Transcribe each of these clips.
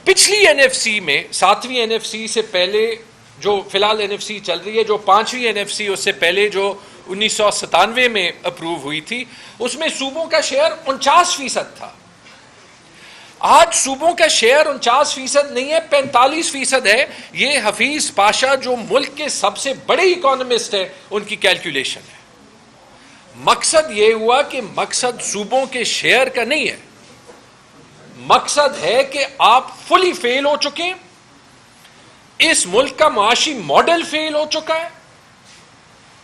پچھلی N F C میں 7ویں N F C سے پہلے جو فی الحال این ایف سی چل رہی ہے، جو 5ویں این ایف سی اس سے پہلے جو 1997 میں اپروو ہوئی تھی، اس میں صوبوں کا شیئر 49% تھا. آج صوبوں کا شیئر 49% نہیں ہے، 45% ہے. یہ حفیظ پاشا جو ملک کے سب سے بڑے اکانومسٹ ہیں ان کی کیلکولیشن ہے. مقصد یہ ہوا کہ مقصد صوبوں کے شیئر کا نہیں ہے، مقصد ہے کہ آپ فلی فیل ہو چکے، اس ملک کا معاشی ماڈل فیل ہو چکا ہے،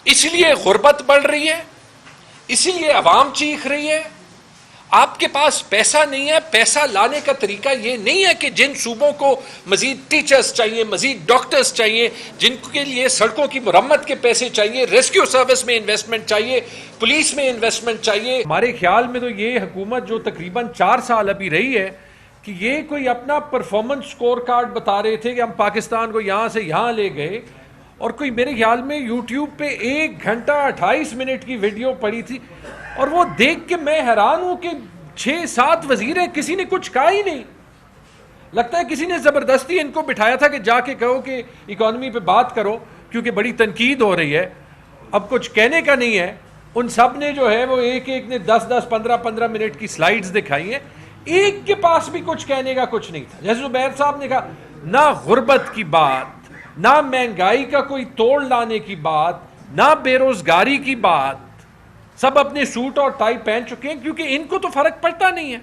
اس لیے غربت بڑھ رہی ہے، اسی لیے عوام چیخ رہی ہے. آپ کے پاس پیسہ نہیں ہے. پیسہ لانے کا طریقہ یہ نہیں ہے کہ جن صوبوں کو مزید ٹیچرز چاہیے، مزید ڈاکٹرز چاہیے، جن کے لیے سڑکوں کی مرمت کے پیسے چاہیے، ریسکیو سروس میں انویسٹمنٹ چاہیے، پولیس میں انویسٹمنٹ چاہیے. ہمارے خیال میں تو یہ حکومت جو تقریباً 4 سال ابھی رہی ہے کہ یہ کوئی اپنا پرفارمنس سکور کارڈ بتا رہے تھے کہ ہم پاکستان کو یہاں سے یہاں لے گئے، اور کوئی میرے خیال میں یوٹیوب پہ 1 گھنٹہ 28 منٹ کی ویڈیو پڑی تھی، اور وہ دیکھ کے میں حیران ہوں کہ 6-7 وزیر ہیں، کسی نے کچھ کہا ہی نہیں. لگتا ہے کسی نے زبردستی ان کو بٹھایا تھا کہ جا کے کہو کہ اکانومی پہ بات کرو کیونکہ بڑی تنقید ہو رہی ہے. اب کچھ کہنے کا نہیں ہے. ان سب نے جو ہے وہ ایک نے 10-10 15-15 منٹ کی سلائیڈز دکھائی ہیں، ایک کے پاس بھی کچھ کہنے کا کچھ نہیں تھا. جیسے زبیر صاحب نے کہا، نہ غربت کی بات، نہ مہنگائی کا کوئی توڑ لانے کی بات، نہ بے روزگاری کی بات. سب اپنے سوٹ اور ٹائی پہن چکے ہیں کیونکہ ان کو تو فرق پڑتا نہیں ہے.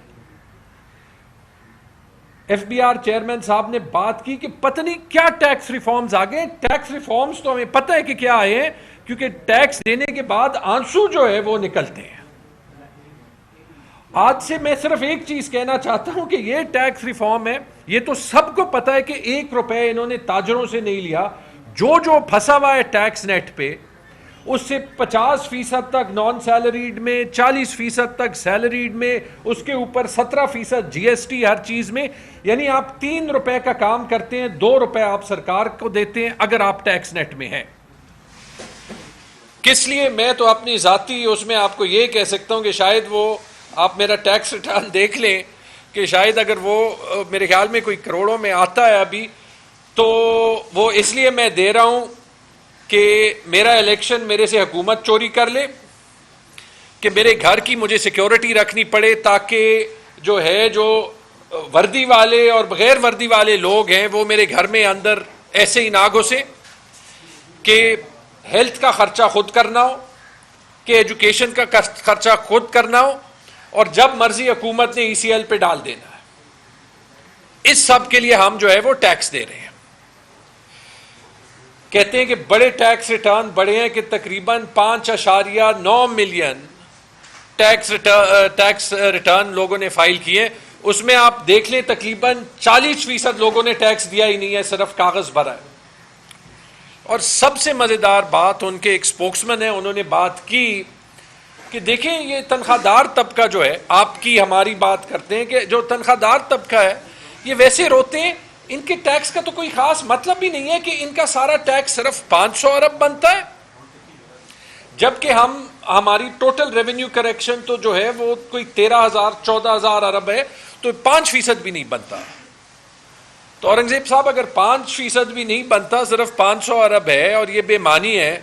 ایف بی آر چیئرمین صاحب نے بات کی کہ پتہ نہیں کیا ٹیکس ریفارمز آ گئے. ٹیکس ریفارمز تو ہمیں پتہ ہے کہ کیا آئے ہیں، کیونکہ ٹیکس دینے کے بعد آنسو جو ہے وہ نکلتے ہیں. آج سے میں صرف ایک چیز کہنا چاہتا ہوں کہ یہ ٹیکس ریفارم ہے، یہ تو سب کو پتہ ہے کہ 1 روپے انہوں نے تاجروں سے نہیں لیا. جو پھنسا ہوا ہے ٹیکس نیٹ پہ، اس سے 50% تک نان سیلریڈ میں، 40% تک سیلریڈ میں، اس کے اوپر 17% جی ایس ٹی ہر چیز میں. یعنی آپ 3 روپے کا کام کرتے ہیں، 2 روپے آپ سرکار کو دیتے ہیں اگر آپ ٹیکس نیٹ میں ہیں. کس لیے؟ میں تو اپنی ذاتی اس میں آپ کو یہ کہہ سکتا ہوں کہ شاید وہ آپ میرا ٹیکس ریٹرن دیکھ لیں کہ شاید اگر وہ میرے خیال میں کوئی کروڑوں میں آتا ہے ابھی، تو وہ اس لیے میں دے رہا ہوں کہ میرا الیکشن میرے سے حکومت چوری کر لے، کہ میرے گھر کی مجھے سیکیورٹی رکھنی پڑے، تاکہ جو ہے جو وردی والے اور بغیر وردی والے لوگ ہیں وہ میرے گھر میں اندر ایسے ہی نہ گھسے، کہ ہیلتھ کا خرچہ خود کرنا ہو، کہ ایجوکیشن کا خرچہ خود کرنا ہو، اور جب مرضی حکومت نے ای سی ایل پہ ڈال دینا ہے. اس سب کے لیے ہم جو ہے وہ ٹیکس دے رہے ہیں. کہتے ہیں کہ بڑے ٹیکس ریٹرن بڑے ہیں کہ تقریباً 5.9 ملین ٹیکس ریٹرن لوگوں نے فائل کیے. اس میں آپ دیکھ لیں تقریباً 40% لوگوں نے ٹیکس دیا ہی نہیں ہے، صرف کاغذ بھرا ہے. اور سب سے مزیدار بات، ان کے ایک اسپوکسمین ہیں، انہوں نے بات کی کہ دیکھیں یہ تنخواہ دار طبقہ جو ہے، آپ کی ہماری بات کرتے ہیں کہ جو تنخواہ دار طبقہ ہے یہ ویسے روتے ہیں، ان کے ٹیکس کا تو کوئی خاص مطلب ہی نہیں ہے کہ ان کا سارا ٹیکس صرف 500 ارب بنتا ہے، جبکہ ہماری ٹوٹل ریونیو کریکشن تو جو ہے وہ کوئی 13,000-14,000 ارب ہے، تو 5% بھی نہیں بنتا. تو اورنگزیب صاحب اگر 5% بھی نہیں بنتا، صرف 500 ارب ہے اور یہ بے معنی ہے،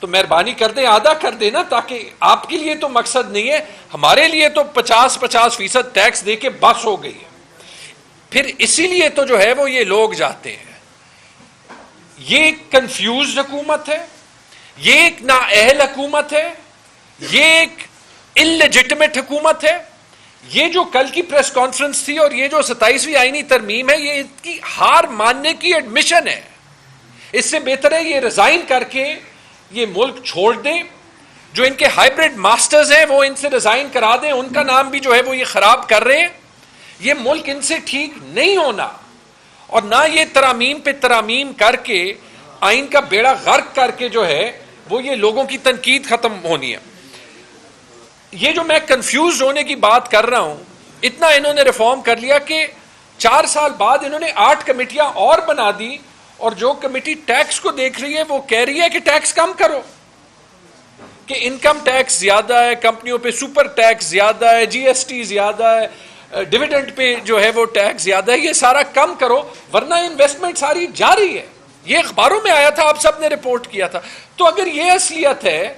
تو مہربانی کر دیں آدھا کر دیں نا، تاکہ آپ کے لیے تو مقصد نہیں ہے، ہمارے لیے تو 50% ٹیکس دے کے بس ہو گئی ہے. پھر اسی لیے تو جو ہے وہ یہ لوگ جاتے ہیں. یہ ایک کنفیوزڈ حکومت ہے، یہ ایک نااہل حکومت ہے، یہ ایک انلیجٹمیٹ حکومت ہے. یہ جو کل کی پریس کانفرنس تھی اور یہ جو 27ویں آئینی ترمیم ہے، یہ ان کی ہار ماننے کی ایڈمیشن ہے. اس سے بہتر ہے یہ ریزائن کر کے یہ ملک چھوڑ دیں. جو ان کے ہائیبرڈ ماسٹرز ہیں وہ ان سے ریزائن کرا دیں، ان کا نام بھی جو ہے وہ یہ خراب کر رہے ہیں. یہ ملک ان سے ٹھیک نہیں ہونا، اور نہ یہ ترامیم پہ ترامیم کر کے آئین کا بیڑا غرق کر کے جو ہے وہ یہ لوگوں کی تنقید ختم ہونی ہے. یہ جو میں کنفیوز ہونے کی بات کر رہا ہوں، اتنا انہوں نے ریفارم کر لیا کہ 4 سال بعد انہوں نے 8 کمیٹیاں اور بنا دی، اور جو کمیٹی ٹیکس کو دیکھ رہی ہے وہ کہہ رہی ہے کہ ٹیکس کم کرو، کہ انکم ٹیکس زیادہ ہے، کمپنیوں پہ سپر ٹیکس زیادہ ہے، جی ایس ٹی زیادہ ہے، ڈویڈنڈ پہ جو ہے وہ ٹیکس زیادہ ہے، یہ سارا کم کرو ورنہ انویسٹمنٹ ساری جاری ہے. یہ اخباروں میں آیا تھا، آپ سب نے رپورٹ کیا تھا. تو اگر یہ اصلیت ہے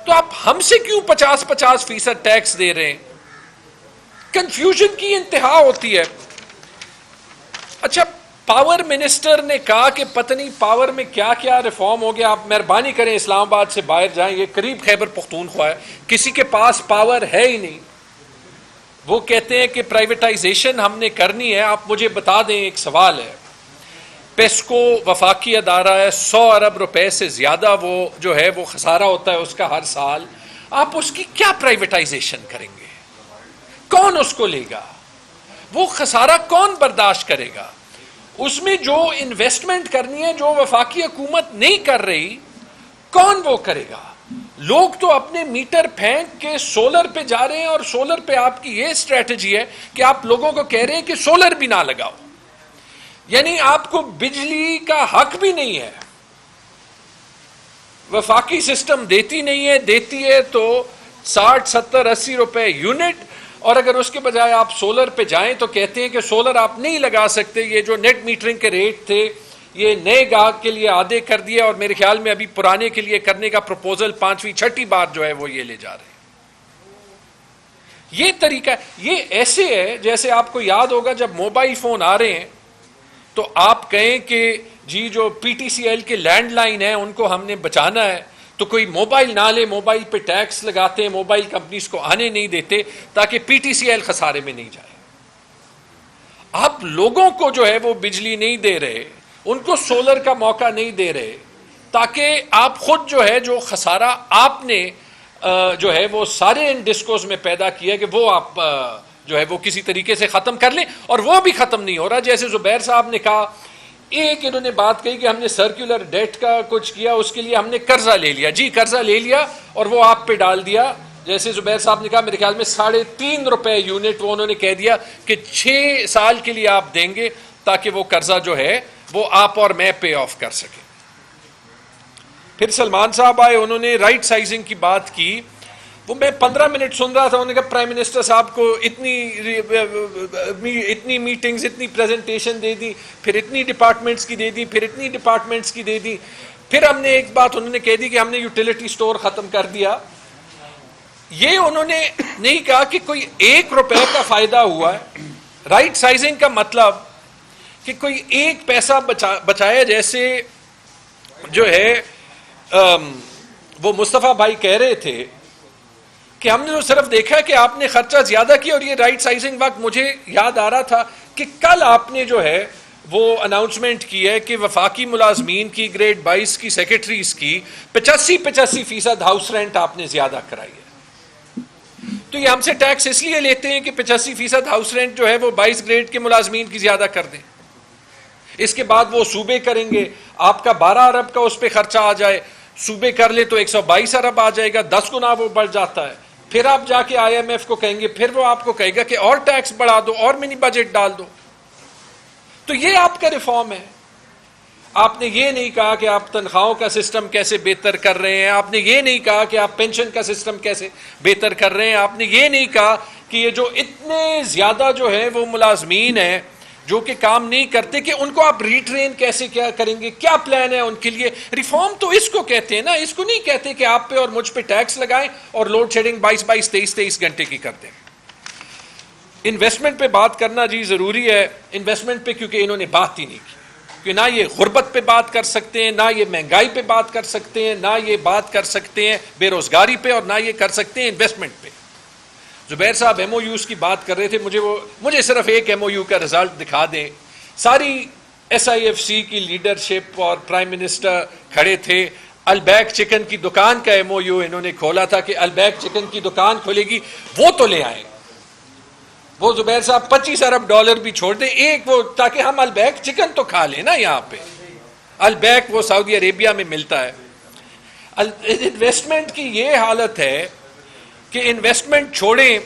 تو آپ ہم سے کیوں 50% ٹیکس دے رہے ہیں؟ کنفیوژن کی انتہا ہوتی ہے. اچھا، پاور منسٹر نے کہا کہ پتہ نہیں پاور میں کیا کیا ریفارم ہو گیا. آپ مہربانی کریں اسلام آباد سے باہر جائیں، یہ قریب خیبر پختونخوا ہے، کسی کے پاس پاور ہے ہی نہیں. وہ کہتے ہیں کہ پرائیویٹائزیشن ہم نے کرنی ہے. آپ مجھے بتا دیں، ایک سوال ہے، پیسکو وفاقی ادارہ ہے، 100 ارب روپے سے زیادہ وہ جو ہے وہ خسارہ ہوتا ہے اس کا ہر سال. آپ اس کی کیا پرائیویٹائزیشن کریں گے؟ کون اس کو لے گا؟ وہ خسارہ کون برداشت کرے گا؟ اس میں جو انویسٹمنٹ کرنی ہے جو وفاقی حکومت نہیں کر رہی، کون وہ کرے گا؟ لوگ تو اپنے میٹر پھینک کے سولر پہ جا رہے ہیں، اور سولر پہ آپ کی یہ اسٹریٹجی ہے کہ آپ لوگوں کو کہہ رہے ہیں کہ سولر بھی نہ لگاؤ، یعنی آپ کو بجلی کا حق بھی نہیں ہے. وفاقی سسٹم دیتی نہیں ہے، دیتی ہے تو 60 70 80 روپے یونٹ، اور اگر اس کے بجائے آپ سولر پہ جائیں تو کہتے ہیں کہ سولر آپ نہیں لگا سکتے. یہ جو نیٹ میٹرنگ کے ریٹ تھے یہ نئے گاہک کے لیے آدھے کر دیے، اور میرے خیال میں ابھی پرانے کے لیے کرنے کا پروپوزل 5ویں 6ٹھی بار جو ہے وہ یہ لے جا رہے ہیں. یہ طریقہ، یہ ایسے ہے جیسے آپ کو یاد ہوگا جب موبائل فون آ رہے ہیں تو آپ کہیں کہ جی جو پی ٹی سی ایل کے لینڈ لائن ہیں ان کو ہم نے بچانا ہے، تو کوئی موبائل نہ لے، موبائل پہ ٹیکس لگاتے ہیں، موبائل کمپنیز کو آنے نہیں دیتے تاکہ پی ٹی سی ایل خسارے میں نہیں جائے. آپ لوگوں کو جو ہے وہ بجلی نہیں دے رہے، ان کو سولر کا موقع نہیں دے رہے، تاکہ آپ خود جو ہے جو خسارہ آپ نے جو ہے وہ سارے ان ڈسکوز میں پیدا کیا کہ وہ آپ جو ہے وہ کسی طریقے سے ختم کر لیں، اور وہ بھی ختم نہیں ہو رہا. جیسے زبیر صاحب نے کہا، ایک انہوں نے بات کہی کہ ہم نے سرکولر ڈیٹ کا کچھ کیا، اس کے لیے ہم نے قرضہ لے لیا. جی قرضہ لے لیا اور وہ آپ پہ ڈال دیا. جیسے زبیر صاحب نے کہا میرے خیال میں 3.5 روپے یونٹ وہ انہوں نے کہہ دیا کہ 6 سال کے لیے آپ دیں گے تاکہ وہ قرضہ جو ہے وہ آپ اور میں پے آف کر سکیں. پھر سلمان صاحب آئے، انہوں نے رائٹ سائزنگ کی بات کی. وہ میں 15 منٹ سن رہا تھا، انہوں نے کہا پرائم منسٹر صاحب کو اتنی میٹنگز، اتنی پریزنٹیشن دے دی، پھر اتنی ڈپارٹمنٹس کی دے دی، پھر اتنی ڈپارٹمنٹس کی دے دی. پھر ہم نے ایک بات انہوں نے کہہ دی کہ ہم نے یوٹیلیٹی سٹور ختم کر دیا. یہ انہوں نے نہیں کہا کہ کوئی 1 روپے کا فائدہ ہوا ہے. رائٹ سائزنگ کا مطلب کہ کوئی 1 پیسہ بچایا. جیسے جو ہے وہ مصطفیٰ بھائی کہہ رہے تھے کہ ہم نے تو صرف دیکھا کہ آپ نے خرچہ زیادہ کیا. اور یہ رائٹ سائزنگ وقت مجھے یاد آ رہا تھا کہ کل آپ نے جو ہے وہ اناؤنسمنٹ کی ہے کہ وفاقی ملازمین کی گریڈ 22 کی سیکرٹریز کی 85% ہاؤس رینٹ آپ نے زیادہ کرائی ہے. تو یہ ہم سے ٹیکس اس لیے لیتے ہیں کہ 85% ہاؤس رینٹ جو ہے وہ 22 گریڈ کے ملازمین کی زیادہ کر دیں. اس کے بعد وہ صوبے کریں گے، آپ کا 12 ارب کا اس پہ خرچہ آ جائے، صوبے کر لے تو 122 ارب آ جائے گا، 10 گنا وہ بڑھ جاتا ہے. پھر آپ جا کے آئی ایم ایف کو کہیں گے، پھر وہ آپ کو کہے گا کہ اور ٹیکس بڑھا دو، اور منی بجٹ ڈال دو. تو یہ آپ کا ریفارم ہے. آپ نے یہ نہیں کہا کہ آپ تنخواہوں کا سسٹم کیسے بہتر کر رہے ہیں، آپ نے یہ نہیں کہا کہ آپ پینشن کا سسٹم کیسے بہتر کر رہے ہیں، آپ نے یہ نہیں کہا کہ یہ جو اتنے زیادہ جو ہے وہ ملازمین ہیں جو کہ کام نہیں کرتے کہ ان کو آپ ریٹرین کیسے کیا کریں گے، کیا پلان ہے ان کے لیے. ریفارم تو اس کو کہتے ہیں نا، اس کو نہیں کہتے کہ آپ پہ اور مجھ پہ ٹیکس لگائیں اور لوڈ شیڈنگ 22 23 گھنٹے کی کر دیں. انویسٹمنٹ پہ بات کرنا جی ضروری ہے. انویسٹمنٹ پہ کیونکہ انہوں نے بات ہی نہیں کی، کہ نہ یہ غربت پہ بات کر سکتے ہیں، نہ یہ مہنگائی پہ بات کر سکتے ہیں، نہ یہ بات کر سکتے ہیں بے روزگاری پہ، اور نہ یہ کر سکتے ہیں انویسٹمنٹ پہ. زبیر صاحب ایم او یوز کی بات کر رہے تھے، مجھے صرف ایک ایم او یو کا رزلٹ دکھا دیں. ساری ایس آئی ایف سی کی لیڈرشپ اور پرائم منسٹر کھڑے تھے. البیک چکن کی دکان کا ایم او یو انہوں نے کھولا تھا کہ البیک چکن کی دکان کھولے گی، وہ تو لے آئیں. وہ زبیر صاحب 25 ارب ڈالر بھی چھوڑ دیں ایک، وہ تاکہ ہم البیک چکن تو کھا لیں نا. یہاں پہ البیک وہ سعودی عربیہ میں ملتا ہے. انویسٹمنٹ کی یہ حالت ہے کہ انویسٹمنٹ چھوڑیں.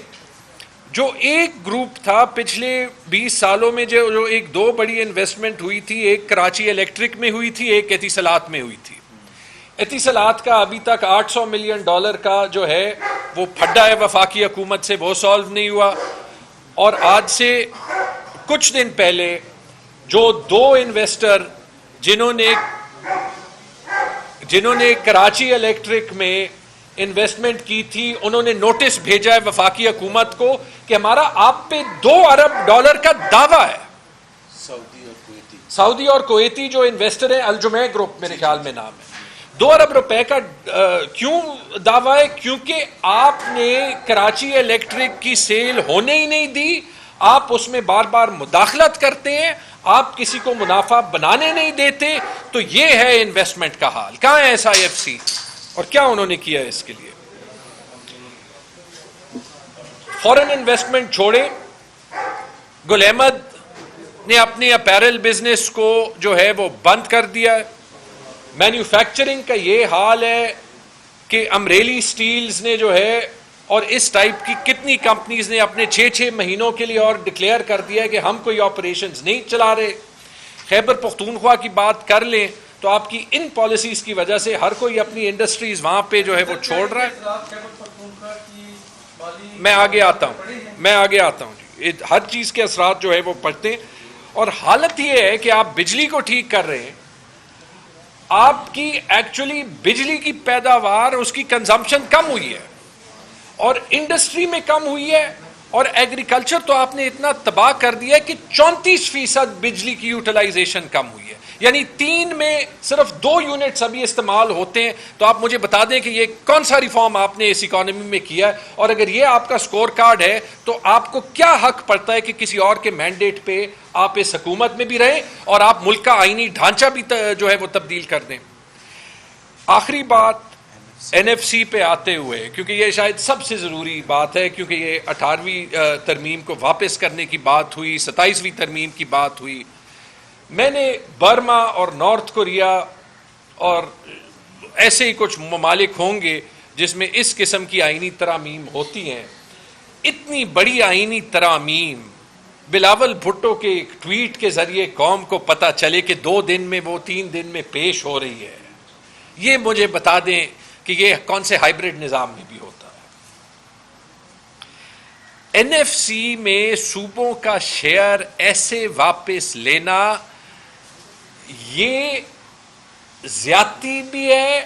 جو ایک گروپ تھا پچھلے 20 سالوں میں جو ایک 2 بڑی انویسٹمنٹ ہوئی تھی، ایک کراچی الیکٹرک میں ہوئی تھی، ایک اتصالات میں ہوئی تھی. اتصالات کا ابھی تک $800 ملین کا جو ہے وہ پھڈا ہے وفاقی حکومت سے، وہ سالو نہیں ہوا. اور آج سے کچھ دن پہلے جو دو انویسٹر جنہوں نے کراچی الیکٹرک میں انویسٹمنٹ کی تھی، انہوں نے نوٹس بھیجا ہے وفاقی حکومت کو کہ ہمارا آپ پہ $2 ارب کا دعویٰ ہے. سعودی اور کویتی جو انویسٹر ہیں، الجمع گروپ میرے خیال میں نام ہے. $2 ارب کا کیوں دعویٰ ہے؟ کیونکہ آپ نے کراچی الیکٹرک کی سیل ہونے ہی نہیں دی، آپ اس میں بار بار مداخلت کرتے ہیں، آپ کسی کو منافع بنانے نہیں دیتے. تو یہ ہے انویسٹمنٹ کا حال. کہاں ہے SIFC اور کیا انہوں نے کیا ہے اس کے لیے؟ فورن انویسٹمنٹ چھوڑے. گل احمد نے اپنی اپیرل بزنس کو جو ہے وہ بند کر دیا ہے. مینوفیکچرنگ کا یہ حال ہے کہ امریلی سٹیلز نے جو ہے اور اس ٹائپ کی کتنی کمپنیز نے اپنے 6 مہینوں کے لیے اور ڈکلیئر کر دیا ہے کہ ہم کوئی آپریشنز نہیں چلا رہے. خیبر پختونخوا کی بات کر لیں تو آپ کی ان پالیسیز کی وجہ سے ہر کوئی اپنی انڈسٹریز وہاں پہ جو ہے وہ چھوڑ رہا ہے. میں آگے آتا ہوں جی. ہر چیز کے اثرات جو ہے وہ پڑتے ہیں. اور حالت یہ ہے کہ آپ بجلی کو ٹھیک کر رہے ہیں، آپ کی ایکچولی بجلی کی پیداوار، اس کی کنزمپشن کم ہوئی ہے اور انڈسٹری میں کم ہوئی ہے، اور ایگریکلچر تو آپ نے اتنا تباہ کر دیا ہے کہ 34% بجلی کی یوٹیلائزیشن کم ہوئی ہے. یعنی 3 میں صرف 2 یونٹس ابھی استعمال ہوتے ہیں. تو آپ مجھے بتا دیں کہ یہ کون سا ریفارم آپ نے اس اکانومی میں کیا ہے، اور اگر یہ آپ کا سکور کارڈ ہے تو آپ کو کیا حق پڑتا ہے کہ کسی اور کے مینڈیٹ پہ آپ اس حکومت میں بھی رہیں اور آپ ملک کا آئینی ڈھانچہ بھی جو ہے وہ تبدیل کر دیں. آخری بات NFC پہ آتے ہوئے، کیونکہ یہ شاید سب سے ضروری بات ہے، کیونکہ یہ 18ویں ترمیم کو واپس کرنے کی بات ہوئی، 27ویں ترمیم کی بات ہوئی. میں نے برما اور نارتھ کوریا اور ایسے ہی کچھ ممالک ہوں گے جس میں اس قسم کی آئینی ترامیم ہوتی ہیں. اتنی بڑی آئینی ترامیم بلاول بھٹو کے ایک ٹویٹ کے ذریعے قوم کو پتہ چلے کہ 2 دن میں وہ 3 دن میں پیش ہو رہی ہے. یہ مجھے بتا دیں کہ یہ کون سے ہائیبرڈ نظام میں بھی ہوتا ہے. NFC میں صوبوں کا شیئر ایسے واپس لینا یہ زیادتی بھی ہے،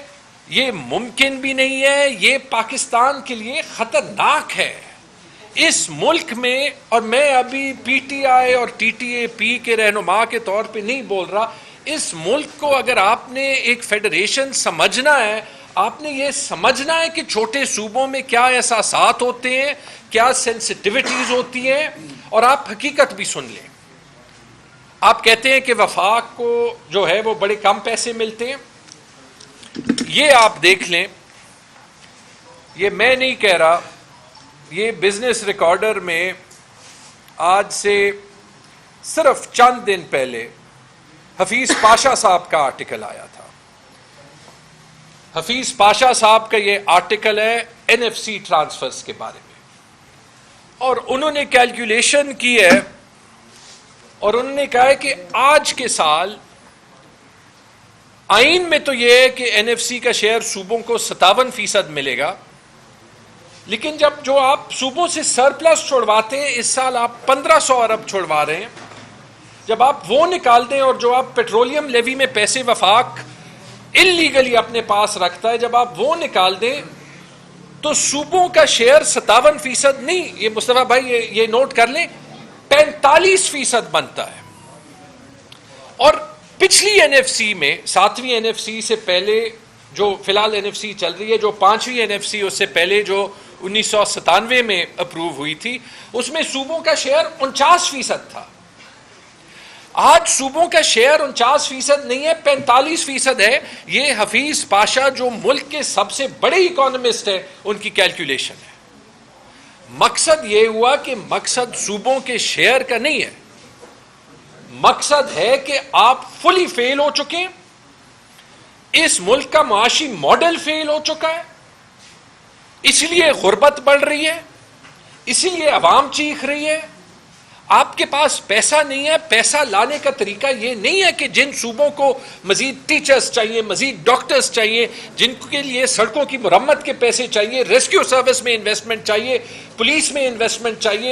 یہ ممکن بھی نہیں ہے، یہ پاکستان کے لیے خطرناک ہے. اس ملک میں، اور میں ابھی PTI اور TTAP کے رہنما کے طور پہ نہیں بول رہا، اس ملک کو اگر آپ نے ایک فیڈریشن سمجھنا ہے، آپ نے یہ سمجھنا ہے کہ چھوٹے صوبوں میں کیا احساسات ہوتے ہیں، کیا سینسٹیوٹیز ہوتی ہیں، اور آپ حقیقت بھی سن لیں. آپ کہتے ہیں کہ وفاق کو جو ہے وہ بڑے کم پیسے ملتے ہیں. یہ آپ دیکھ لیں، یہ میں نہیں کہہ رہا، یہ بزنس ریکارڈر میں آج سے صرف چند دن پہلے حفیظ پاشا صاحب کا آرٹیکل آیا تھا. حفیظ پاشا صاحب کا یہ آرٹیکل ہے NFC ٹرانسفرز کے بارے میں، اور انہوں نے کیلکولیشن کی ہے اور انہوں نے کہا ہے کہ آج کے سال آئین میں تو یہ ہے کہ NFC کا شیئر صوبوں کو 57% ملے گا، لیکن جب جو آپ صوبوں سے سرپلس چھوڑواتے ہیں، اس سال آپ 1500 ارب چھوڑوا رہے ہیں، جب آپ وہ نکال دیں اور جو آپ پیٹرولیم لیوی میں پیسے وفاق انلیگلی اپنے پاس رکھتا ہے، جب آپ وہ نکال دیں تو صوبوں کا شیئر 57% نہیں، یہ مصطفیٰ بھائی یہ نوٹ کر لیں، 45% بنتا ہے. اور پچھلی NFC میں، 7ویں NFC سے پہلے جو فی الحال NFC چل رہی ہے، جو 5ویں NFC اس سے پہلے جو 1997 میں اپروو ہوئی تھی، اس میں صوبوں کا شیئر 49% تھا. آج صوبوں کا شیئر 49% نہیں ہے، 45% ہے. یہ حفیظ پاشا جو ملک کے سب سے بڑے اکانومسٹ ہیں، ان کی کیلکولیشن ہے. مقصد یہ ہوا کہ مقصد صوبوں کے شیئر کا نہیں ہے، مقصد ہے کہ آپ فلی فیل ہو چکے، اس ملک کا معاشی ماڈل فیل ہو چکا ہے، اس لیے غربت بڑھ رہی ہے، اسی لیے عوام چیخ رہی ہے. آپ کے پاس پیسہ نہیں ہے. پیسہ لانے کا طریقہ یہ نہیں ہے کہ جن صوبوں کو مزید ٹیچرز چاہیے، مزید ڈاکٹرز چاہیے، جن کے لیے سڑکوں کی مرمت کے پیسے چاہیے، ریسکیو سروس میں انویسٹمنٹ چاہیے، پولیس میں انویسٹمنٹ چاہیے،